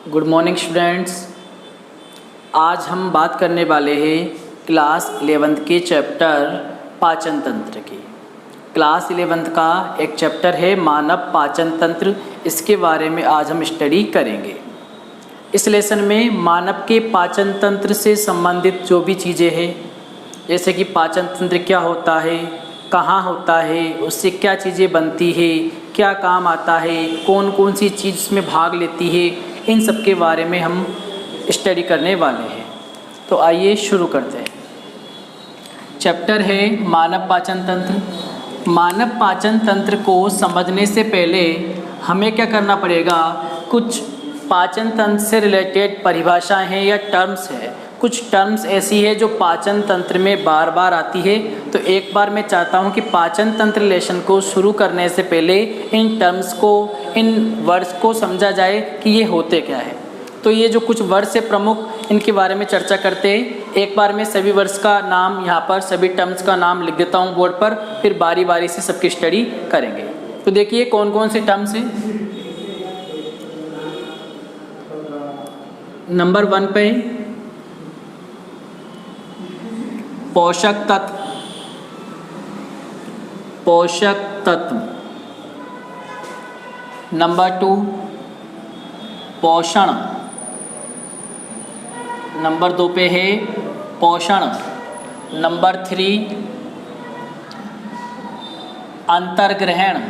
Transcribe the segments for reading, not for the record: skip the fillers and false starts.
Good morning students. आज हम बात करने वाले हैं क्लास 11th के चैप्टर पाचन तंत्र की। क्लास 11th का एक चैप्टर है मानव पाचन तंत्र। इसके बारे में आज हम स्टडी करेंगे। इस लेसन में मानव के पाचन तंत्र से संबंधित जो भी चीज़ें हैं, जैसे कि पाचन तंत्र क्या होता है, कहाँ होता है, उससे क्या चीज़ें बनती है, क्या काम आता है, कौन कौन सी चीज़ इसमें भाग लेती है, इन सब के बारे में हम स्टडी करने वाले हैं। तो आइए शुरू करते हैं। चैप्टर है मानव पाचन तंत्र। मानव पाचन तंत्र को समझने से पहले हमें क्या करना पड़ेगा, कुछ पाचन तंत्र से रिलेटेड परिभाषाएं हैं या टर्म्स है। कुछ टर्म्स ऐसी है जो पाचन तंत्र में बार बार आती है। तो एक बार मैं चाहता हूं कि पाचन तंत्र लेसन को शुरू करने से पहले इन टर्म्स को, इन वर्ड्स को समझा जाए कि ये होते क्या है। तो ये जो कुछ वर्ड्स है प्रमुख, इनके बारे में चर्चा करते हैं। एक बार मैं सभी वर्ड्स का नाम यहाँ पर, सभी टर्म्स का नाम लिख देता हूँ बोर्ड पर, फिर बारी बारी से सबकी स्टडी करेंगे। तो देखिए कौन कौन से टर्म्स हैं। नंबर 1 पे पोषक तत्व। पोषक तत्व। नंबर 2 पोषण। नंबर 2 पे है पोषण। नंबर 3 अंतर्ग्रहण।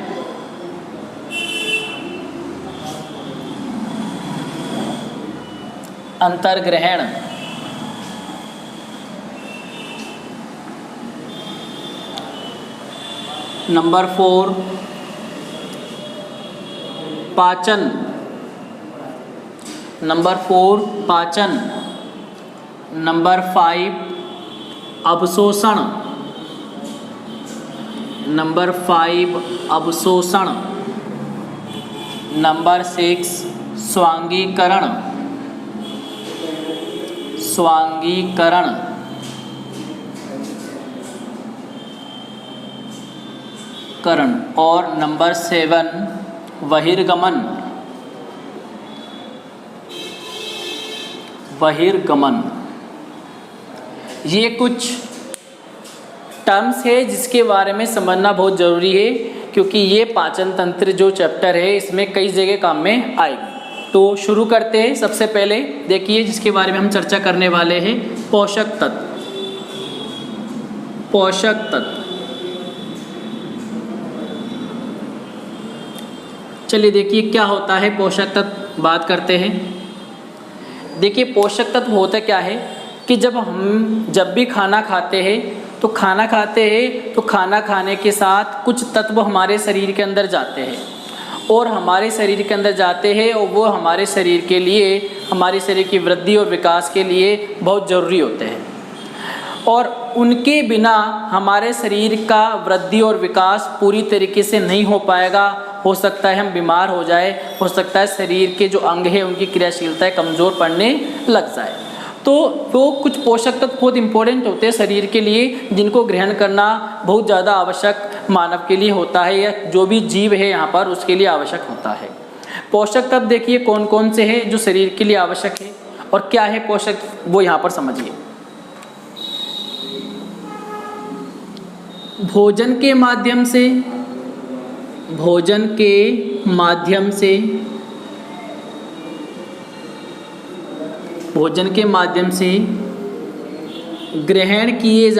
अंतर्ग्रहण। नंबर 4 पाचन। नंबर 4 पाचन। नंबर 5 अवशोषण। नंबर 5 अवशोषण। नंबर 6 स्वांगीकरण। स्वांगीकरण। करण। और नंबर 7 बहिर्गमन। बहिर्गमन। ये कुछ टर्म्स है जिसके बारे में समझना बहुत ज़रूरी है, क्योंकि ये पाचन तंत्र जो चैप्टर है इसमें कई जगह काम में आएगी। तो शुरू करते हैं। सबसे पहले देखिए जिसके बारे में हम चर्चा करने वाले हैं, पोषक तत्व। पोषक तत्व। चलिए देखिए क्या होता है पोषक तत्व, बात करते हैं। देखिए पोषक तत्व होता क्या है कि जब भी खाना खाते हैं तो खाना खाने के साथ कुछ तत्व हमारे शरीर के अंदर जाते हैं, और हमारे शरीर के अंदर जाते हैं और वो हमारे शरीर के लिए, हमारे शरीर की वृद्धि और विकास के लिए बहुत ज़रूरी होते हैं। और उनके बिना हमारे शरीर का वृद्धि और विकास पूरी तरीके से नहीं हो पाएगा। हो सकता है हम बीमार हो जाए, हो सकता है शरीर के जो अंग है उनकी क्रियाशीलताएं कमज़ोर पड़ने लग जाए। तो कुछ पोषक तत्व बहुत इंपॉर्टेंट होते हैं शरीर के लिए, जिनको ग्रहण करना बहुत ज़्यादा आवश्यक मानव के लिए होता है, या जो भी जीव है यहाँ पर उसके लिए आवश्यक होता है। पोषक तत्व देखिए कौन कौन से हैं जो शरीर के लिए आवश्यक है, और क्या है पोषक, वो यहाँ पर समझिए। भोजन के माध्यम से ग्रहण किए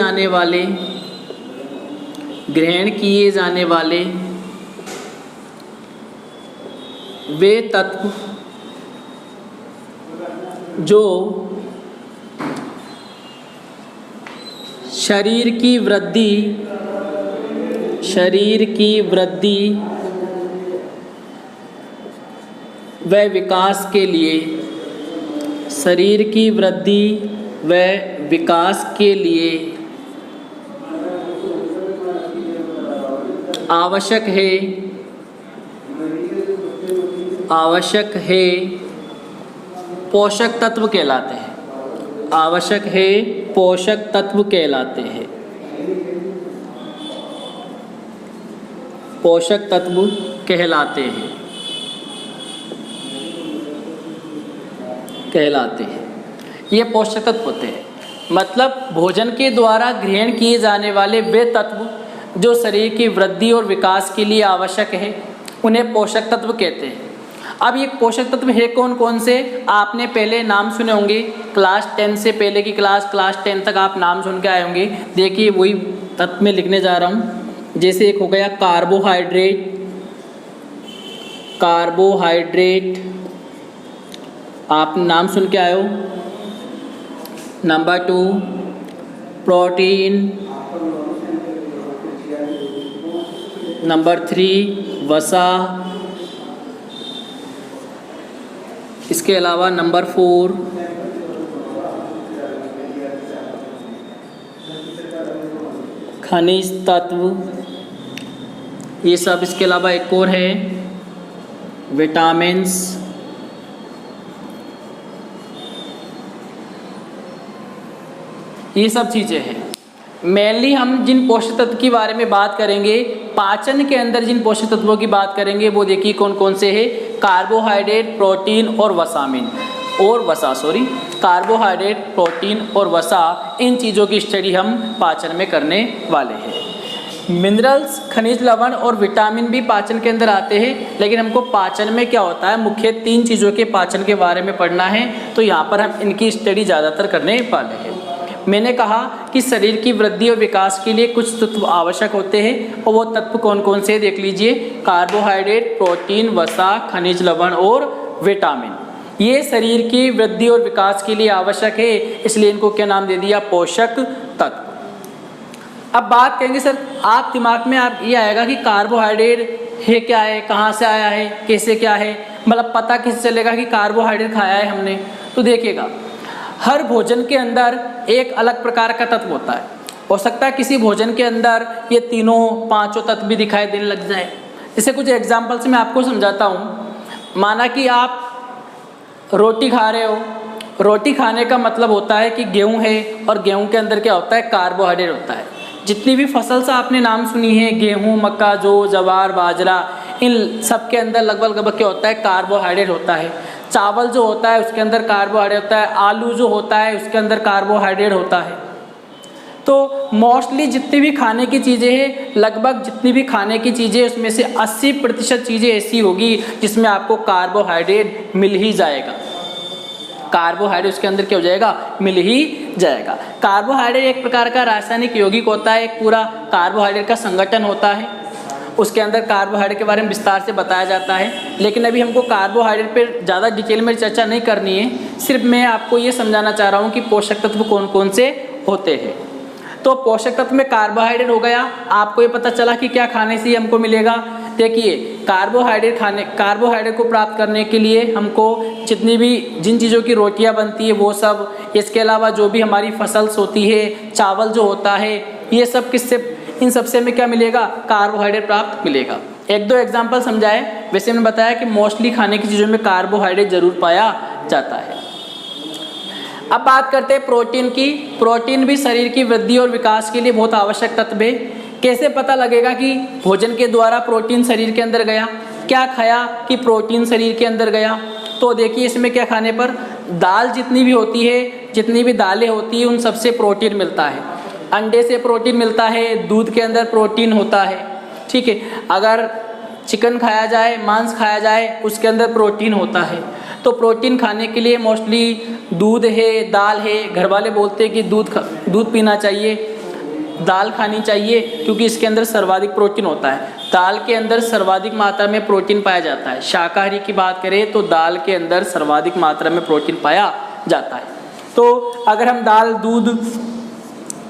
जाने वाले वे तत्व जो शरीर की वृद्धि व विकास के लिए, शरीर की वृद्धि व विकास के लिए आवश्यक है पोषक तत्व कहलाते हैं। आवश्यक है पोषक तत्व कहलाते हैं। पोषक तत्व कहलाते हैं। कहलाते हैं। ये पोषक तत्व होते हैं, मतलब भोजन के द्वारा ग्रहण किए जाने वाले वे तत्व जो शरीर की वृद्धि और विकास के लिए आवश्यक है, उन्हें पोषक तत्व कहते हैं। अब ये पोषक तत्व है कौन कौन से, आपने पहले नाम सुने होंगे, क्लास 10 से पहले की क्लास 10 तक आप नाम सुन के आए होंगे। देखिए वही तत्व में लिखने जा रहा हूँ। जैसे एक हो गया कार्बोहाइड्रेट, आप नाम सुन के आए हो। नंबर 2 प्रोटीन, नंबर 3 वसा, इसके अलावा नंबर 4 खनिज तत्व, ये सब। इसके अलावा एक और है विटामिन्स, ये सब चीज़ें हैं। मेनली हम जिन पोषक तत्व के बारे में बात करेंगे, पाचन के अंदर जिन पोषक तत्वों की बात करेंगे वो देखिए कौन कौन से हैं। कार्बोहाइड्रेट, प्रोटीन और कार्बोहाइड्रेट, प्रोटीन और वसा, इन चीज़ों की स्टडी हम पाचन में करने वाले हैं। मिनरल्स, खनिज लवण और विटामिन भी पाचन के अंदर आते हैं, लेकिन हमको पाचन में क्या होता है, मुख्य 3 चीज़ों के पाचन के बारे में पढ़ना है, तो यहाँ पर हम इनकी स्टडी ज़्यादातर करने वाले हैं। मैंने कहा कि शरीर की वृद्धि और विकास के लिए कुछ तत्व आवश्यक होते हैं, और वो तत्व कौन कौन से देख लीजिए। कार्बोहाइड्रेट, प्रोटीन, वसा, खनिज लवण और विटामिन, ये शरीर की वृद्धि और विकास के लिए आवश्यक है, इसलिए इनको क्या नाम दे दिया, पोषक तत्व। अब बात करेंगे सर, आप दिमाग में आप ये आएगा कि कार्बोहाइड्रेट है क्या है, कहाँ से आया है, कैसे क्या है, मतलब पता कैसे चलेगा कि कार्बोहाइड्रेट खाया है हमने। तो देखिएगा, हर भोजन के अंदर एक अलग प्रकार का तत्व होता है। हो सकता है किसी भोजन के अंदर ये 3-5 तत्व भी दिखाई देने लग जाए। जैसे कुछ एग्जाम्पल से मैं आपको समझाता हूँ। माना कि आप रोटी खा रहे हो, रोटी खाने का मतलब होता है कि गेहूँ है, और गेहूँ के अंदर क्या होता है, कार्बोहाइड्रेट होता है। जितनी भी फसल से आपने नाम सुनी है, गेहूँ, मक्का, जौ, जवार, बाजरा, इन सब के अंदर लगभग क्या होता है, कार्बोहाइड्रेट होता है। चावल जो होता है उसके अंदर कार्बोहाइड्रेट होता है, आलू जो होता है उसके अंदर कार्बोहाइड्रेट होता है। तो मोस्टली जितनी भी खाने की चीज़ें हैं, लगभग जितनी भी खाने की चीज़ें, उसमें से 80% चीज़ें ऐसी होगी जिसमें आपको कार्बोहाइड्रेट मिल ही जाएगा। कार्बोहाइड्रेट उसके अंदर क्या हो जाएगा, मिल ही जाएगा। कार्बोहाइड्रेट एक प्रकार का रासायनिक यौगिक होता है, एक पूरा कार्बोहाइड्रेट का संगठन होता है। उसके अंदर कार्बोहाइड्रेट के बारे में विस्तार से बताया जाता है, लेकिन अभी हमको कार्बोहाइड्रेट पर ज़्यादा डिटेल में चर्चा नहीं करनी है। सिर्फ मैं आपको ये समझाना चाह रहा हूँ कि पोषक तत्व कौन कौन से होते हैं। तो पोषक तत्व में कार्बोहाइड्रेट हो गया, आपको ये पता चला कि क्या खाने से हमको मिलेगा। देखिए, कार्बोहाइड्रेट को प्राप्त करने के लिए हमको जिन चीज़ों की रोटियां बनती है वो सब, इसके अलावा जो भी हमारी फसल्स होती है, चावल जो होता है, ये सब इन सबसे में क्या मिलेगा, कार्बोहाइड्रेट प्राप्त मिलेगा। 1-2 एग्जाम्पल समझाए। वैसे मैंने बताया कि मोस्टली खाने की चीज़ों में कार्बोहाइड्रेट जरूर पाया जाता है। अब बात करते हैं प्रोटीन की। प्रोटीन भी शरीर की वृद्धि और विकास के लिए बहुत आवश्यक तत्व है। कैसे पता लगेगा कि भोजन के द्वारा प्रोटीन शरीर के अंदर गया, क्या खाया कि प्रोटीन शरीर के अंदर गया। तो देखिए, इसमें क्या खाने पर, दाल जितनी भी होती है, जितनी भी दालें होती है, उन सबसे प्रोटीन मिलता है। अंडे से प्रोटीन मिलता है, दूध के अंदर प्रोटीन होता है, ठीक है। अगर चिकन खाया जाए, मांस खाया जाए, उसके अंदर प्रोटीन होता है। तो प्रोटीन खाने के लिए मोस्टली दूध है, दाल है। घर वाले बोलते हैं कि दूध पीना चाहिए, दाल खानी चाहिए, क्योंकि इसके अंदर सर्वाधिक प्रोटीन होता है। दाल के अंदर सर्वाधिक मात्रा में प्रोटीन पाया जाता है। शाकाहारी की बात करें तो दाल के अंदर सर्वाधिक मात्रा में प्रोटीन पाया जाता है। तो अगर हम दाल, दूध,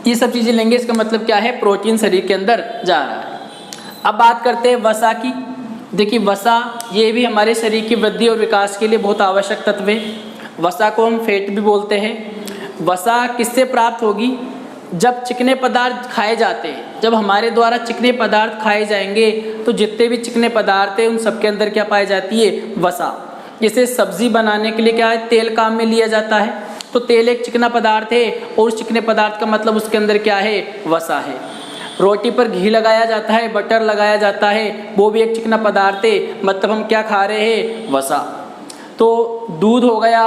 ये सब चीज़ें लेंगे, इसका मतलब क्या है, प्रोटीन शरीर के अंदर जा रहा है। अब बात करते हैं वसा की। देखिए, वसा ये भी हमारे शरीर की वृद्धि और विकास के लिए बहुत आवश्यक तत्व है। वसा को हम फैट भी बोलते हैं। वसा किससे प्राप्त होगी, जब चिकने पदार्थ खाए जाते हैं। जब हमारे द्वारा चिकने पदार्थ खाए जाएंगे तो जितने भी चिकने पदार्थ हैं उन सबके अंदर क्या पाई जाती है, वसा। जैसे सब्जी बनाने के लिए क्या है, तेल काम में लिया जाता है। तो तेल एक चिकना पदार्थ है, और उस चिकने पदार्थ का मतलब उसके अंदर क्या है, वसा है। रोटी पर घी लगाया जाता है, बटर लगाया जाता है, वो भी एक चिकना पदार्थ है, मतलब हम क्या खा रहे हैं, वसा। तो दूध हो गया,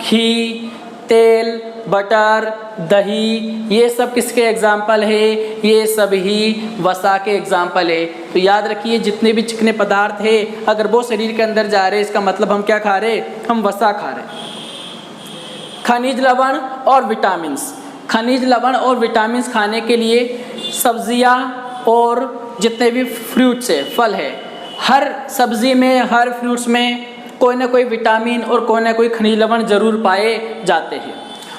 घी, तेल, बटर, दही, ये सब किसके एग्जाम्पल है? ये सभी वसा के एग्जाम्पल है। तो याद रखिए जितने भी चिकने पदार्थ है अगर वो शरीर के अंदर जा रहे इसका मतलब हम क्या खा रहे? हम वसा खा रहे। खनिज लवण और विटामिन्स, खनिज लवण और विटामिन्स खाने के लिए सब्जियां और जितने भी फ्रूट्स है, फल है, हर सब्जी में, हर फ्रूट्स में कोई ना कोई विटामिन और कोई ना कोई खनिज लवण जरूर पाए जाते हैं।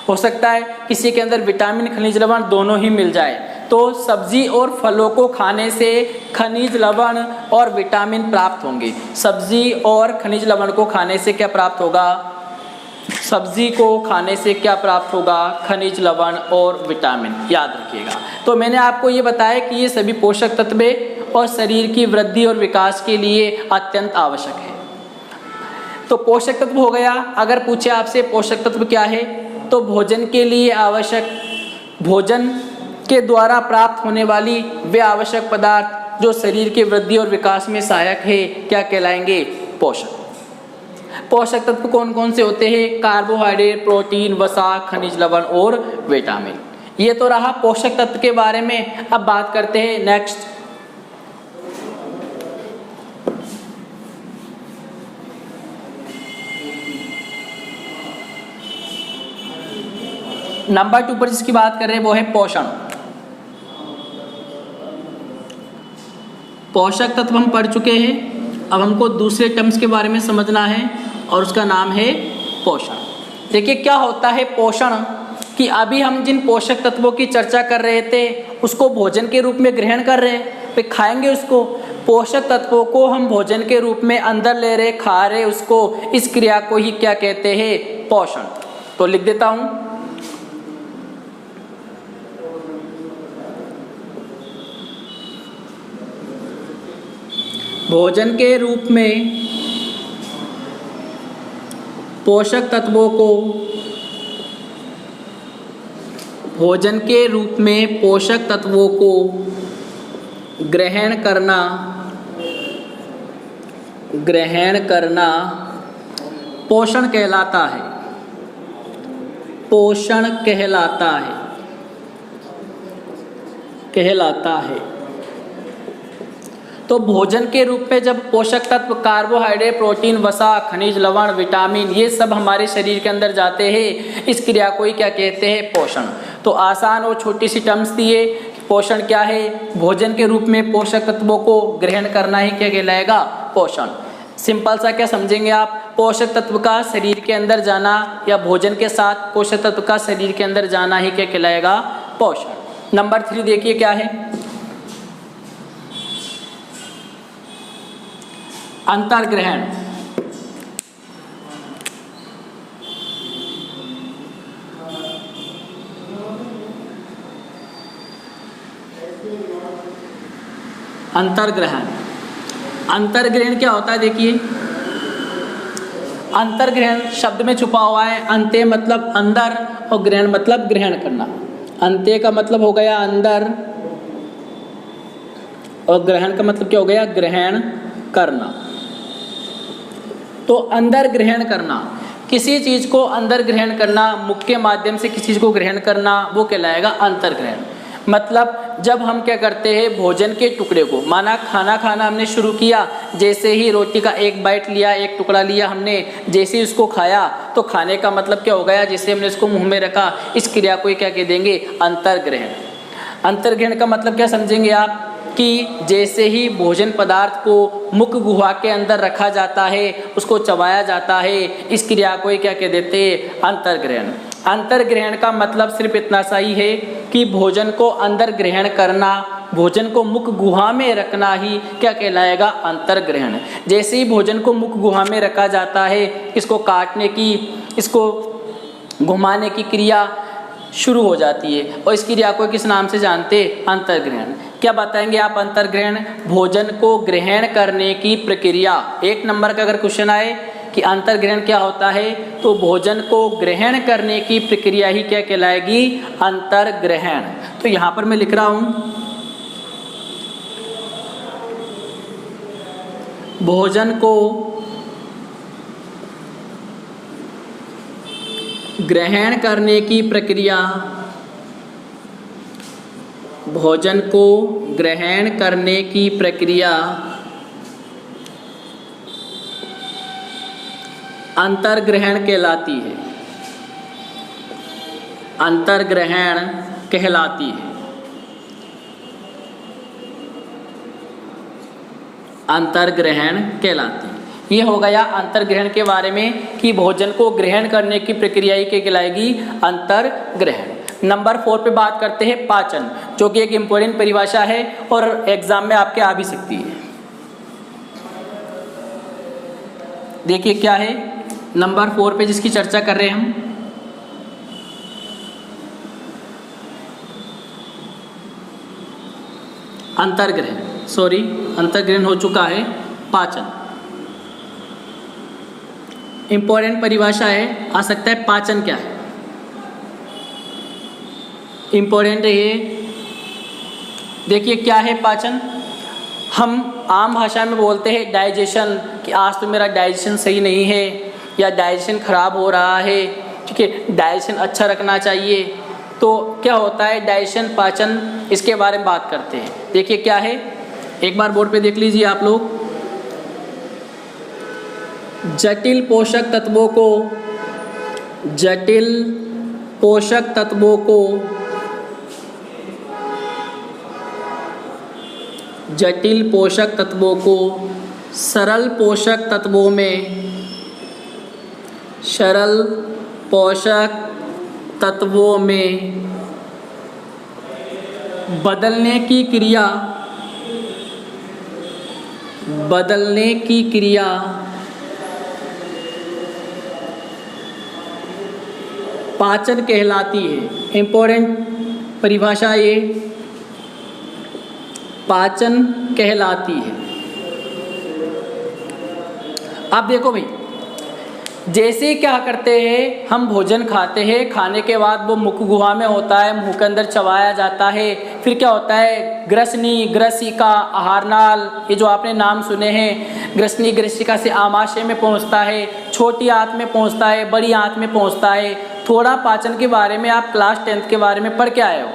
हो सकता है किसी के अंदर विटामिन खनिज लवण दोनों ही मिल जाए, तो सब्जी और फलों को खाने से खनिज लवण और विटामिन प्राप्त होंगे। सब्जी और खनिज लवण को खाने से क्या प्राप्त होगा? सब्जी को खाने से क्या प्राप्त होगा? खनिज लवण और विटामिन, याद रखिएगा। तो मैंने आपको ये बताया कि ये सभी पोषक तत्व और शरीर की वृद्धि और विकास के लिए अत्यंत आवश्यक है। तो पोषक तत्व हो गया। अगर पूछे आपसे पोषक तत्व क्या है, तो भोजन के लिए आवश्यक, भोजन के द्वारा प्राप्त होने वाली वे आवश्यक पदार्थ जो शरीर की वृद्धि और विकास में सहायक है, क्या कहलाएंगे? पोषक। पोषक तत्व कौन कौन से होते हैं? कार्बोहाइड्रेट, प्रोटीन, वसा, खनिज लवण और विटामिन। ये तो रहा पोषक तत्व के बारे में। अब बात करते हैं नेक्स्ट, नंबर 2 पर जिसकी बात कर रहे हैं वो है पोषण। पोषक तत्व हम पढ़ चुके हैं, अब हमको दूसरे टर्म्स के बारे में समझना है और उसका नाम है पोषण। देखिए क्या होता है पोषण, कि अभी हम जिन पोषक तत्वों की चर्चा कर रहे थे उसको भोजन के रूप में ग्रहण कर रहे हैं, फिर खाएंगे उसको। पोषक तत्वों को हम भोजन के रूप में अंदर ले रहे, खा रहे उसको, इस क्रिया को ही क्या कहते हैं? पोषण। तो लिख देता हूँ, भोजन के रूप में पोषक तत्वों को, भोजन के रूप में पोषक तत्वों को ग्रहण करना पोषण कहलाता है। पोषण कहलाता है। तो भोजन के रूप में जब पोषक तत्व कार्बोहाइड्रेट, प्रोटीन, वसा, खनिज लवण, विटामिन ये सब हमारे शरीर के अंदर जाते हैं, इस क्रिया को ही क्या कहते हैं? पोषण। तो आसान और छोटी सी टर्म्स दिए। पोषण क्या है? भोजन के रूप में पोषक तत्वों को ग्रहण करना ही क्या कहलाएगा? पोषण। सिंपल सा क्या समझेंगे आप? पोषक तत्व का शरीर के अंदर जाना या भोजन के साथ पोषक तत्व का शरीर के अंदर जाना ही क्या कहलाएगा? पोषण। नंबर 3 देखिए क्या है? अंतर्ग्रहण। अंतर्ग्रहण, अंतर्ग्रहण क्या होता है? देखिए अंतर्ग्रहण शब्द में छुपा हुआ है। अंत्य मतलब अंदर और ग्रहण मतलब ग्रहण करना। अंत्य का मतलब हो गया अंदर और ग्रहण का मतलब क्या हो गया? ग्रहण करना। तो अंदर ग्रहण करना, किसी चीज को अंदर ग्रहण करना, मुख के माध्यम से किसी चीज को ग्रहण करना, वो कहलाएगा अंतर्ग्रहण। मतलब जब हम क्या करते हैं, भोजन के टुकड़े को, माना खाना खाना हमने शुरू किया, जैसे ही रोटी का एक बाइट लिया, एक टुकड़ा लिया हमने, जैसे ही उसको खाया तो खाने का मतलब क्या हो गया? जैसे हमने इसको मुंह में रखा, इस क्रिया को क्या कह देंगे? अंतर्ग्रहण। अंतर्ग्रहण का मतलब क्या समझेंगे आप? कि जैसे ही भोजन पदार्थ को मुख गुहा के अंदर रखा जाता है, उसको चबाया जाता है, इस क्रिया को ही क्या कह देते हैं? अंतर्ग्रहण। अंतर्ग्रहण का मतलब सिर्फ इतना सा ही है कि भोजन को अंदर ग्रहण करना, भोजन को मुख गुहा में रखना ही क्या कहलाएगा? अंतर्ग्रहण। जैसे ही भोजन को मुख गुहा में रखा जाता है, इसको काटने की, इसको घुमाने की क्रिया शुरू हो जाती है और इस क्रिया को किस नाम से जानते? अंतर्ग्रहण। क्या बताएंगे आप? अंतर्ग्रहण भोजन को ग्रहण करने की प्रक्रिया। 1 नंबर का अगर क्वेश्चन आए कि अंतर्ग्रहण क्या होता है, तो भोजन को ग्रहण करने की प्रक्रिया ही क्या कहलाएगी? अंतर्ग्रहण। तो यहाँ पर मैं लिख रहा हूँ, भोजन को ग्रहण करने की प्रक्रिया, भोजन को ग्रहण करने की प्रक्रिया अंतर्ग्रहण कहलाती है। अंतर्ग्रहण कहलाती है। अंतर्ग्रहण कहलाती है। ये हो गया अंतर्ग्रहण के बारे में कि भोजन को ग्रहण करने की प्रक्रिया ही कहलाएगी अंतर्ग्रहण। नंबर 4 पे बात करते हैं पाचन, जो कि एक इम्पोर्टेंट परिभाषा है और एग्जाम में आपके आ भी सकती है। देखिए क्या है नंबर 4 पे जिसकी चर्चा कर रहे हैं हम, अंतर्ग्रहण हो चुका है पाचन। इंपॉर्टेंट परिभाषा है, आ सकता है पाचन क्या है, इंपॉर्टेंट है ये। देखिए क्या है पाचन। हम आम भाषा में बोलते हैं डाइजेशन, कि आज तो मेरा डाइजेशन सही नहीं है या डाइजेशन खराब हो रहा है, ठीक है, डाइजेशन अच्छा रखना चाहिए। तो क्या होता है डाइजेशन, पाचन, इसके बारे में बात करते हैं। देखिए क्या है, एक बार बोर्ड पे देख लीजिए आप लोग। जटिल पोषक तत्वों को सरल पोषक तत्वों में बदलने की क्रिया पाचन कहलाती है। इंपॉर्टेंट परिभाषा ये पाचन कहलाती है। आप देखो भाई, जैसे क्या करते हैं हम भोजन खाते हैं, खाने के बाद वो मुख गुहा में होता है, मुंह के अंदर चबाया जाता है, फिर क्या होता है ग्रसनी, ग्रसिका, आहारनाल, ये जो आपने नाम सुने हैं, ग्रसनी ग्रसिका से आमाशय में पहुंचता है, छोटी आंत में पहुंचता है, बड़ी आंत में पहुंचता है। थोड़ा पाचन के बारे में आप क्लास 10th के बारे में पढ़ के आए हो।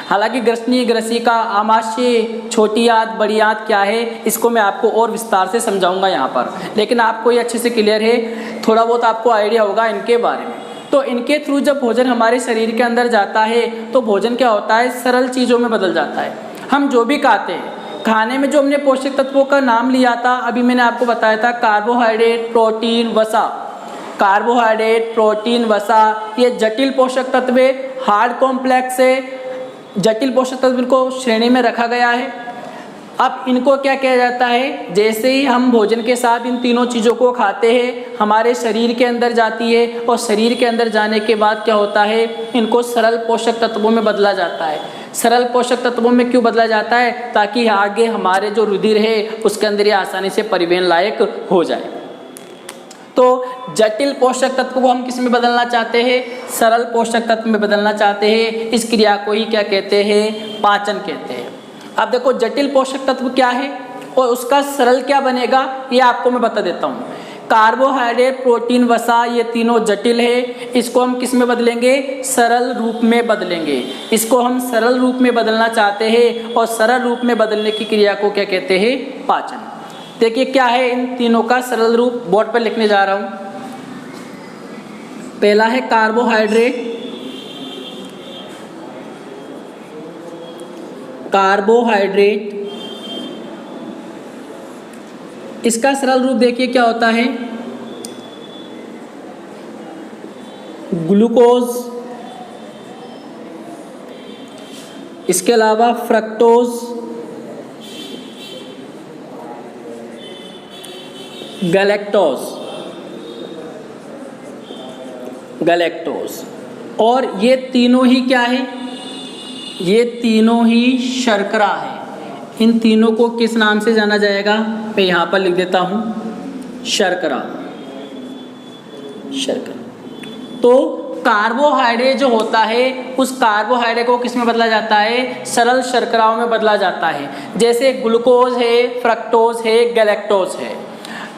हालांकि ग्रसनी, ग्रसिका, आमाशय, छोटी आंत, बड़ी आंत क्या है, इसको मैं आपको और विस्तार से समझाऊंगा यहाँ पर, लेकिन आपको ये अच्छे से क्लियर है, थोड़ा बहुत आपको आइडिया होगा इनके बारे में। तो इनके थ्रू जब भोजन हमारे शरीर के अंदर जाता है तो भोजन क्या होता है, सरल चीज़ों में बदल जाता है। हम जो भी खाते हैं, खाने में जो हमने पोषक तत्वों का नाम लिया था, अभी मैंने आपको बताया था कार्बोहाइड्रेट, प्रोटीन, वसा। कार्बोहाइड्रेट, प्रोटीन, वसा ये जटिल पोषक तत्व, हार्ड कॉम्प्लेक्स है, जटिल पोषक तत्व को श्रेणी में रखा गया है। अब इनको क्या किया जाता है, जैसे ही हम भोजन के साथ इन तीनों चीज़ों को खाते हैं, हमारे शरीर के अंदर जाती है और शरीर के अंदर जाने के बाद क्या होता है, इनको सरल पोषक तत्वों में बदला जाता है। सरल पोषक तत्वों में क्यों बदला जाता है, ताकि आगे हमारे जो रुधिर है उसके अंदर ये आसानी से परिवहन लायक हो जाए। तो जटिल पोषक तत्व को हम किस में बदलना चाहते हैं, सरल पोषक तत्व में बदलना चाहते हैं। इस क्रिया को ही क्या कहते हैं, पाचन कहते हैं। अब देखो जटिल पोषक तत्व क्या है और उसका सरल क्या बनेगा, ये आपको मैं बता देता हूँ। कार्बोहाइड्रेट, प्रोटीन, वसा ये तीनों जटिल है, इसको हम किस में बदलेंगे, सरल रूप में बदलेंगे। इसको हम सरल रूप में बदलना चाहते हैं और सरल रूप में बदलने की क्रिया को क्या कहते हैं, पाचन। देखिए क्या है इन तीनों का सरल रूप, बोर्ड पर लिखने जा रहा हूं। पहला है कार्बोहाइड्रेट, इसका सरल रूप देखिए क्या होता है, ग्लूकोज, इसके अलावा फ्रक्टोज, गैलेक्टोज, और ये तीनों ही क्या है, ये तीनों ही शर्करा है। इन तीनों को किस नाम से जाना जाएगा, मैं यहाँ पर लिख देता हूँ, शर्करा। तो कार्बोहाइड्रेट जो होता है उस कार्बोहाइड्रेट को किस में बदला जाता है, सरल शर्कराओं में बदला जाता है। जैसे ग्लूकोज है, फ्रक्टोज है, गैलेक्टोज है।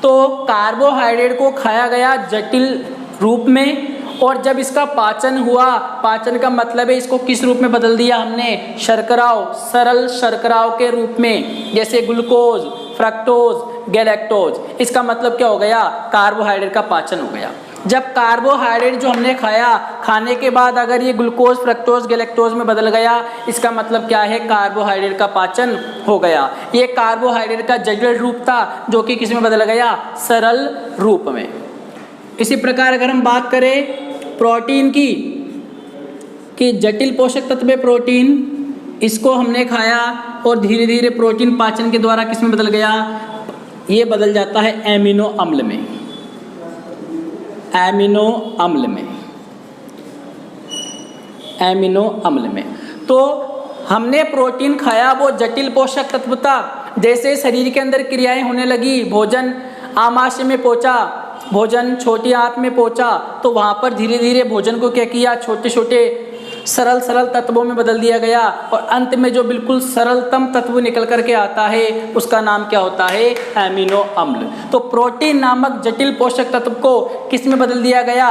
तो कार्बोहाइड्रेट को खाया गया जटिल रूप में और जब इसका पाचन हुआ, पाचन का मतलब है इसको किस रूप में बदल दिया हमने, शर्कराओं, सरल शर्कराओं के रूप में, जैसे ग्लूकोज, फ्रक्टोज, गैलेक्टोज। इसका मतलब क्या हो गया, कार्बोहाइड्रेट का पाचन हो गया। जब कार्बोहाइड्रेट जो हमने खाया, खाने के बाद अगर ये ग्लूकोज, फ्रक्टोज, गैलेक्टोज में बदल गया, इसका मतलब क्या है, कार्बोहाइड्रेट का पाचन हो गया। ये कार्बोहाइड्रेट का जटिल रूप था जो कि किस में बदल गया, सरल रूप में। इसी प्रकार अगर हम बात करें प्रोटीन की, कि जटिल पोषक तत्व है प्रोटीन, इसको हमने खाया और धीरे धीरे प्रोटीन पाचन के द्वारा किस में बदल गया, ये बदल जाता है एमिनो अम्ल में, एमिनो अम्ल में, एमिनो अम्ल में। तो हमने प्रोटीन खाया, वो जटिल पोषक तत्व था। जैसे शरीर के अंदर क्रियाएं होने लगी, भोजन आमाशय में पहुंचा, भोजन छोटी आंत में पहुंचा, तो वहां पर धीरे धीरे भोजन को क्या किया, छोटे छोटे सरल सरल तत्वों में बदल दिया गया और अंत में जो बिल्कुल सरलतम तत्व निकल करके आता है उसका नाम क्या होता है, एमिनो अम्ल। तो प्रोटीन नामक जटिल पोषक तत्व को किस में बदल दिया गया,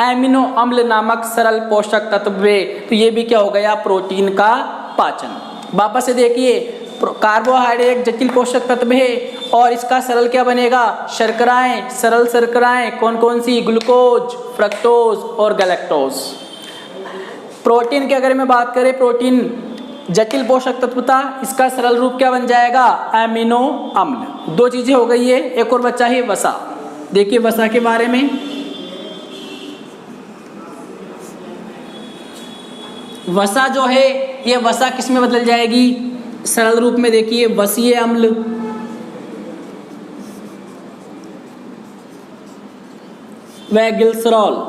एमिनो अम्ल नामक सरल पोषक तत्व में। तो ये भी क्या हो गया, प्रोटीन का पाचन। वापस से देखिए, कार्बोहाइड्रेट एक जटिल पोषक तत्व है और इसका सरल क्या बनेगा, शर्कराएं, सरल शर्कराएं कौन कौन सी, ग्लूकोज, फ्रक्टोज और गैलेक्टोज। प्रोटीन की अगर मैं बात करें, प्रोटीन जटिल पोषक तत्व था, इसका सरल रूप क्या बन जाएगा, एमिनो अम्ल। दो चीजें हो गई है, एक और बचा है वसा। देखिए वसा के बारे में, वसा जो है ये वसा किस में बदल जाएगी, सरल रूप में। देखिए वसीय अम्ल, व ग्लिसरॉल,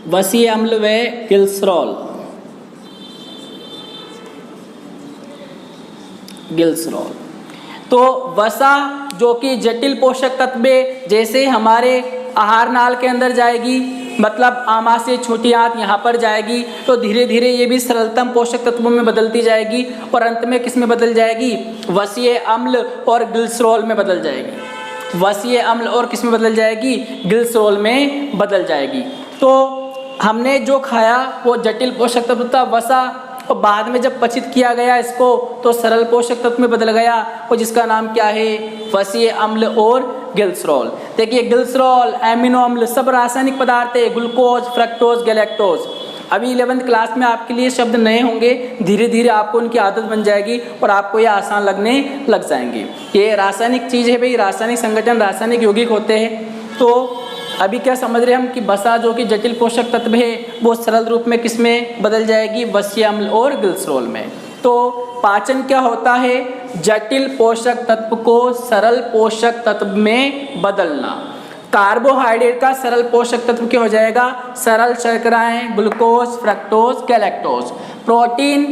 वसीय अम्ल व ग्लिसरॉल, ग्लिसरॉल। तो वसा जो कि जटिल पोषक तत्व जैसे हमारे आहार नाल के अंदर जाएगी, मतलब आमाशय छोटी आंत यहाँ पर जाएगी, तो धीरे धीरे ये भी सरलतम पोषक तत्वों में बदलती जाएगी और अंत में किस में बदल जाएगी, वसीय अम्ल और ग्लिसरॉल में बदल जाएगी। वसीय अम्ल और किस में बदल जाएगी, ग्लिसरॉल में बदल जाएगी। तो हमने जो खाया वो जटिल पोषक तत्व था वसा, और बाद में जब पचित किया गया इसको तो सरल पोषक तत्व में बदल गया, और जिसका नाम क्या है, वसीय अम्ल और ग्लिसरॉल। देखिए ग्लिसरॉल, एमिनो अम्ल सब रासायनिक पदार्थ है, ग्लूकोज, फ्रक्टोज, गैलेक्टोज। अभी 11th क्लास में आपके लिए शब्द नए होंगे, धीरे धीरे आपको उनकी आदत बन जाएगी और आपको ये आसान लगने लग जाएंगे। ये रासायनिक चीज़ है भाई, रासायनिक संगठन, रासायनिक यौगिक होते हैं। तो अभी क्या समझ रहे हैं हम कि वसा जो कि जटिल पोषक तत्व है वो सरल रूप में किस में बदल जाएगी, वसीय अम्ल और ग्लिसरॉल में। तो पाचन क्या होता है, जटिल पोषक तत्व को सरल पोषक तत्व में बदलना। कार्बोहाइड्रेट का सरल पोषक तत्व क्या हो जाएगा, सरल शर्कराएं, ग्लूकोज, फ्रक्टोज, गैलेक्टोज। प्रोटीन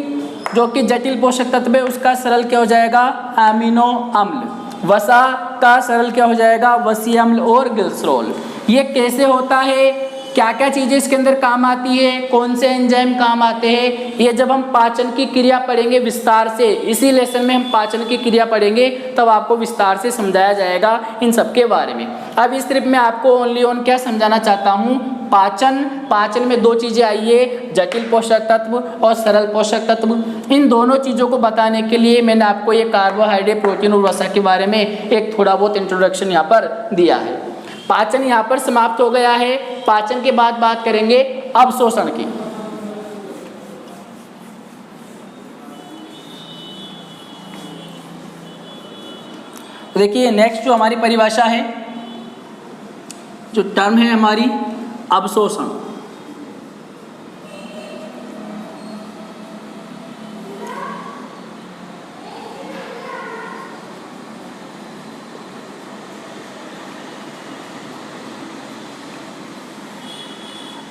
जो कि जटिल पोषक तत्व है उसका सरल क्या हो जाएगा, एमिनो अम्ल। वसा का सरल क्या हो जाएगा, वसीय अम्ल और ग्लिसरॉल। ये कैसे होता है, क्या क्या चीज़ें इसके अंदर काम आती है, कौन से एंजाइम काम आते हैं, ये जब हम पाचन की क्रिया पढ़ेंगे विस्तार से, इसी लेसन में हम पाचन की क्रिया पढ़ेंगे, तब आपको विस्तार से समझाया जाएगा इन सब के बारे में। अब इस ट्रिप में आपको ओनली ऑन क्या समझाना चाहता हूँ, पाचन। पाचन में दो चीज़ें आई है, जटिल पोषक तत्व और सरल पोषक तत्व। इन दोनों चीज़ों को बताने के लिए मैंने आपको ये कार्बोहाइड्रेट, प्रोटीन और वसा के बारे में एक थोड़ा बहुत इंट्रोडक्शन यहाँ पर दिया है। पाचन यहाँ पर समाप्त हो गया है। पाचन के बाद बात करेंगे अवशोषण की। देखिए नेक्स्ट जो हमारी परिभाषा है, जो टर्म है हमारी, अवशोषण।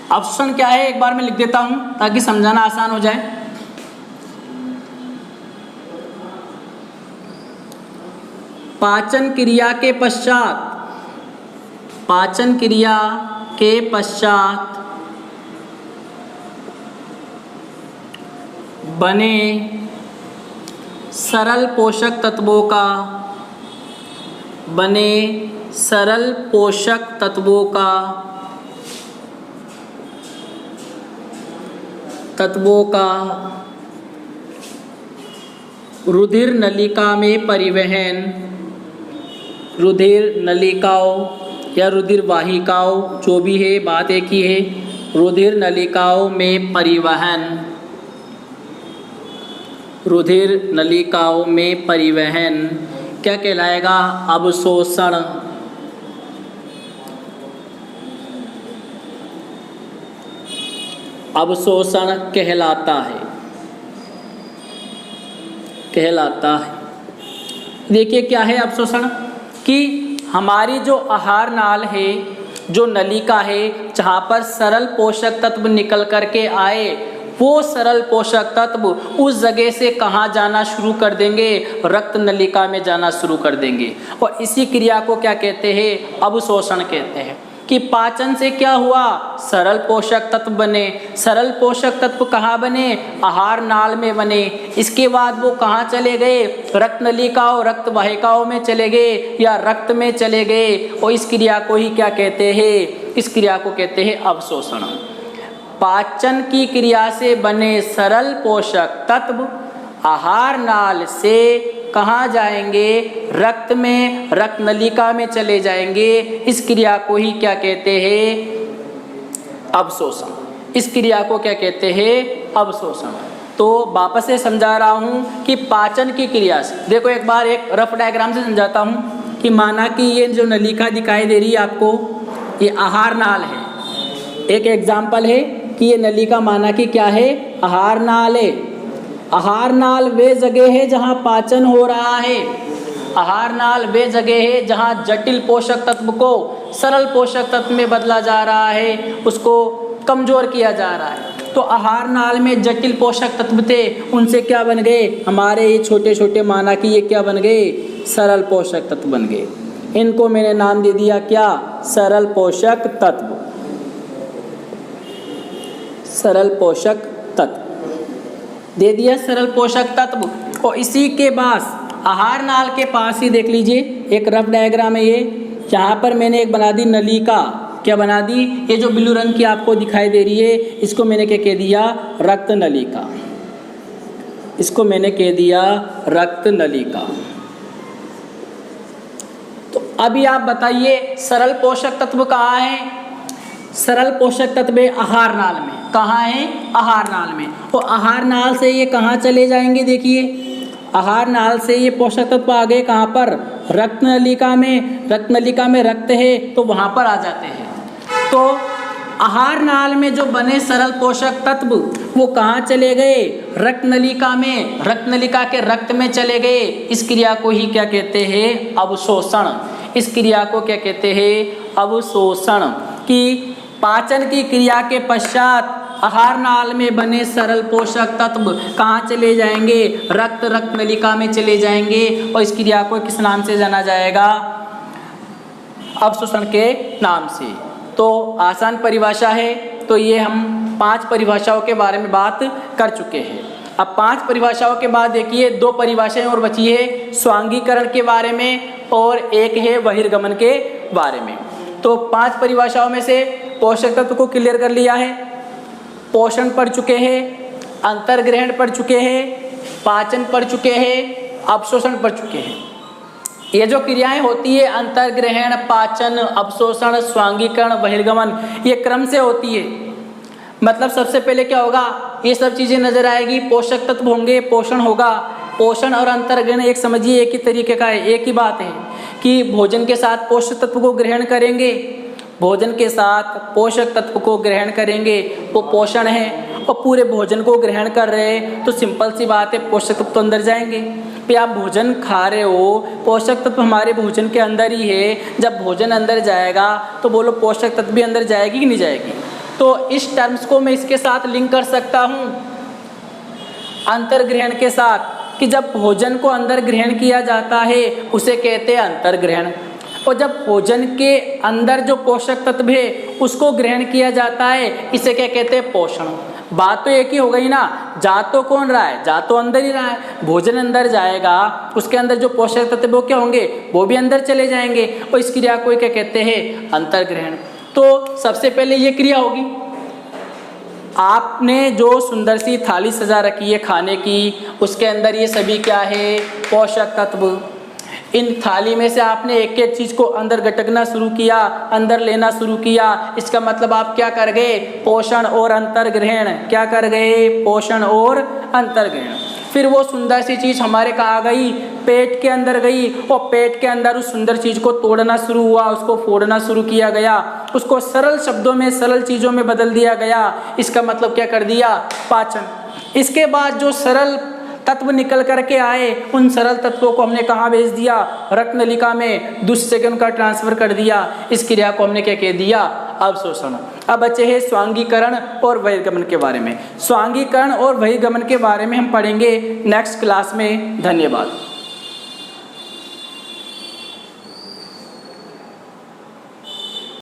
अवशोषण क्या है एक बार मैं लिख देता हूं ताकि समझाना आसान हो जाए। पाचन क्रिया के पश्चात, पाचन क्रिया के पश्चात बने सरल पोषक तत्वों का, बने सरल पोषक तत्वों का तत्वों का रुधिर नलिका में परिवहन, रुधिर नलिकाओं या रुधिर वाहिकाओं, जो भी है बात एक ही है, रुधिर नलिकाओं में परिवहन, रुधिर नलिकाओं में परिवहन क्या कहलाएगा? अवशोषण। अवशोषण कहलाता है। देखिए क्या है अवशोषण, कि हमारी जो आहार नाल है, जो नलिका है, जहाँ पर सरल पोषक तत्व निकल करके आए, वो सरल पोषक तत्व उस जगह से कहाँ जाना शुरू कर देंगे? रक्त नलिका में जाना शुरू कर देंगे। और इसी क्रिया को क्या कहते हैं? अवशोषण कहते हैं। कि पाचन से क्या हुआ? सरल पोषक तत्व बने। सरल पोषक तत्व कहाँ बने? आहार नाल में बने। इसके बाद वो कहाँ चले गए? रक्त नलिकाओं, रक्त वाहिकाओं में चले गए या रक्त में चले गए। और इस क्रिया को ही क्या कहते हैं? इस क्रिया को कहते हैं अवशोषण। पाचन की क्रिया से बने सरल पोषक तत्व आहार नाल से कहाँ जाएंगे? रक्त में, रक्त नलिका में चले जाएंगे। इस क्रिया को ही क्या कहते हैं? अवशोषण। इस क्रिया को क्या कहते हैं? अवशोषण। तो वापस से समझा रहा हूँ कि पाचन की क्रिया से, देखो एक बार एक रफ डायग्राम से समझाता हूँ कि माना कि ये जो नलिका दिखाई दे रही है आपको, ये आहार नाल है। एक एग्जाम्पल है कि ये नलिका माना कि क्या है? आहार नाल है। आहार नाल वे जगह है जहाँ पाचन हो रहा है। आहार नाल वे जगह है जहाँ जटिल पोषक तत्व को सरल पोषक तत्व में बदला जा रहा है, उसको कमजोर किया जा रहा है। तो आहार नाल में जटिल पोषक तत्व थे, उनसे क्या बन गए? हमारे ये छोटे छोटे माना कि ये क्या बन गए? सरल पोषक तत्व बन गए। इनको मैंने नाम दे दिया क्या? सरल पोषक तत्व। सरल पोषक तत्व दे दिया, सरल पोषक तत्व। और इसी के बाद आहार नाल के पास ही देख लीजिए, एक रफ डायग्राम है ये। यहाँ पर मैंने एक बना दी नलिका। क्या बना दी? ये जो ब्लू रंग की आपको दिखाई दे रही है, इसको मैंने क्या कह दिया? रक्त नलिका। इसको मैंने कह दिया रक्त नलिका। तो अभी आप बताइए सरल पोषक तत्व कहाँ है? सरल पोषक तत्व आहार नाल में। कहाँ है? आहार नाल में। तो आहार नाल से ये कहाँ चले जाएंगे? देखिए आहार नाल से ये पोषक तत्व आ गए कहाँ पर? रक्त नलिका में। रक्त नलिका में रक्त है तो वहाँ पर आ जाते हैं। तो आहार नाल में जो बने सरल पोषक तत्व वो कहाँ चले गए? रक्त नलिका में। रक्त नलिका के रक्त में चले गए। इस क्रिया को ही क्या कहते हैं? अवशोषण। इस क्रिया को क्या कहते हैं? अवशोषण। कि पाचन की क्रिया के पश्चात आहार नाल में बने सरल पोषक तत्व कहाँ चले जाएंगे? रक्त नलिका में चले जाएंगे। और इस क्रिया को किस नाम से जाना जाएगा? अवशोषण के नाम से। तो आसान परिभाषा है। तो ये हम 5 परिभाषाओं के बारे में बात कर चुके हैं। अब 5 परिभाषाओं के बाद देखिए 2 परिभाषाएं और बची है, स्वांगीकरण के बारे में और एक है बहिर्गमन के बारे में। तो 5 परिभाषाओं में से पोषक तत्व को क्लियर कर लिया है, पोषण पढ़ चुके हैं, अंतर्ग्रहण पढ़ चुके हैं, पाचन पढ़ चुके हैं, अवशोषण पढ़ चुके हैं। ये जो क्रियाएं होती है अंतर्ग्रहण, पाचन, अवशोषण, स्वांगीकरण, बहिर्गमन, ये क्रम से होती है। मतलब सबसे पहले क्या होगा? ये सब चीज़ें नजर आएगी, पोषक तत्व होंगे, पोषण होगा। पोषण और अंतर्ग्रहण एक समझिए एक ही तरीके का है, एक ही बात है कि भोजन के साथ पोषक तत्व को ग्रहण करेंगे, भोजन के साथ पोषक तत्व को ग्रहण करेंगे, वो पोषण है। और पूरे भोजन को ग्रहण कर रहे हैं तो सिंपल सी बात है पोषक तत्व तो अंदर जाएंगे। फिर आप भोजन खा रहे हो, पोषक तत्व हमारे भोजन के अंदर ही है। जब भोजन अंदर जाएगा तो बोलो पोषक तत्व भी अंदर जाएगी कि नहीं जाएगी? तो इस टर्म्स को मैं इसके साथ लिंक कर सकता हूँ अंतर्ग्रहण के साथ, कि जब भोजन को अंदर ग्रहण किया जाता है उसे कहते हैं अंतर्ग्रहण। और जब भोजन के अंदर जो पोषक तत्व है उसको ग्रहण किया जाता है, इसे क्या कहते हैं? पोषण। बात तो एक ही हो गई ना, जा तो कौन रहा है? जा तो अंदर ही रहा है। भोजन अंदर जाएगा, उसके अंदर जो पोषक तत्व वो क्या होंगे? वो भी अंदर चले जाएंगे। और इस क्रिया को क्या कहते हैं? अंतर्ग्रहण। तो सबसे पहले ये क्रिया होगी आपने जो सुंदर सी थाली सजा रखी है खाने की, उसके अंदर ये सभी क्या है, पोषक तत्व। इन थाली में से आपने एक एक चीज़ को अंदर गटकना शुरू किया, अंदर लेना शुरू किया, इसका मतलब आप क्या कर गए, पोषण और अंतर्ग्रहण। क्या कर गए, पोषण और अंतर्ग्रहण। फिर वो सुंदर सी चीज़ हमारे कहाँ गई, पेट के अंदर गई, और पेट के अंदर उस सुंदर चीज़ को तोड़ना शुरू हुआ, उसको फोड़ना शुरू किया गया, उसको सरल शब्दों में, सरल चीज़ों में बदल दिया गया। इसका मतलब क्या कर दिया, पाचन। इसके बाद जो सरल तत्व निकल करके आए, उन सरल तत्वों को हमने कहाँ भेज दिया, रक्त नलिका में दूसरे से उनका ट्रांसफर कर दिया। इस क्रिया को हमने क्या कह दिया, अवशोषण। अब बचे हैं स्वांगीकरण और बहिर्गमन के बारे में। स्वांगीकरण और बहिर्गमन के बारे में हम पढ़ेंगे नेक्स्ट क्लास में। धन्यवाद।